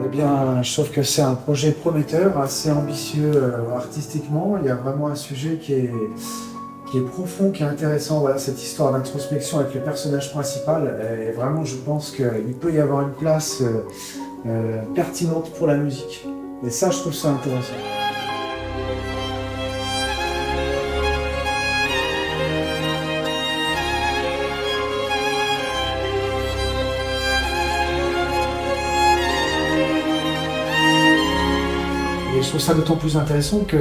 Eh bien, je trouve que c'est un projet prometteur, assez ambitieux artistiquement. Il y a vraiment un sujet qui est profond, qui est intéressant. Voilà, cette histoire d'introspection avec le personnage principal. Et vraiment, je pense qu'il peut y avoir une place pertinente pour la musique. Et ça, je trouve ça intéressant. Et je trouve ça d'autant plus intéressant que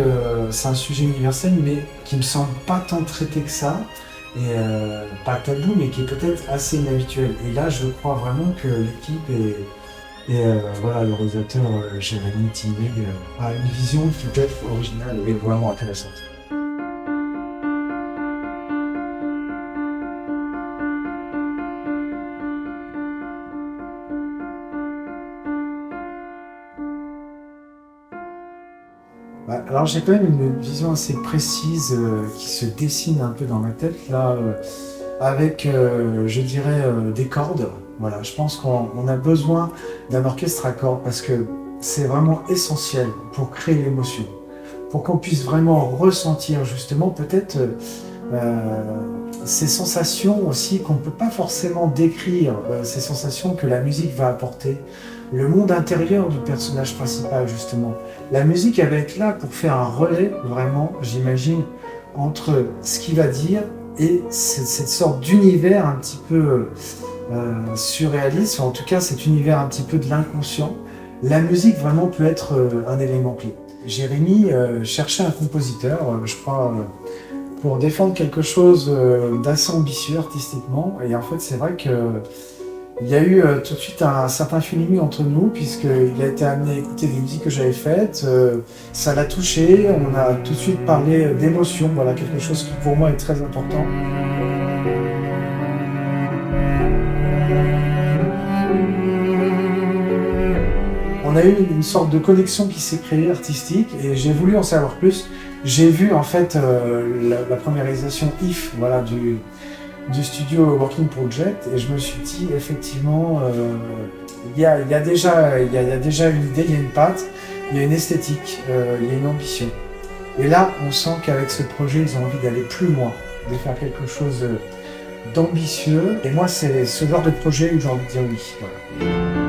c'est un sujet universel, mais qui me semble pas tant traité que ça, et pas tabou, mais qui est peut-être assez inhabituel. Et là, je crois vraiment que l'équipe et voilà, le réalisateur Jérémy Tineg a une vision qui peut être originale et vraiment intéressante. Bah, alors j'ai quand même une vision assez précise qui se dessine un peu dans ma tête là, avec, je dirais, des cordes. Voilà, je pense qu'on a besoin d'un orchestre à cordes parce que c'est vraiment essentiel pour créer l'émotion, pour qu'on puisse vraiment ressentir justement peut-être ces sensations aussi qu'on ne peut pas forcément décrire, ces sensations que la musique va apporter, le monde intérieur du personnage principal justement. La musique elle va être là pour faire un relais vraiment, j'imagine, entre ce qu'il va dire et cette sorte d'univers un petit peu surréaliste, en tout cas cet univers un petit peu de l'inconscient. La musique vraiment peut être un élément clé. Jérémy cherchait un compositeur, je crois, pour défendre quelque chose d'assez ambitieux artistiquement. Et en fait, c'est vrai que il y a eu tout de suite un certain feeling entre nous, puisqu'il a été amené à écouter des musiques que j'avais faites. Ça l'a touché, on a tout de suite parlé d'émotion, voilà, quelque chose qui pour moi est très important. On a eu une sorte de connexion qui s'est créée artistique et j'ai voulu en savoir plus. J'ai vu en fait la première réalisation If, voilà, du studio Working Project et je me suis dit effectivement il y a déjà une idée, il y a une patte, il y a une esthétique, il y a une ambition. Et là on sent qu'avec ce projet ils ont envie d'aller plus loin, de faire quelque chose d'ambitieux et moi c'est ce genre de projet où j'ai envie de dire oui. Voilà.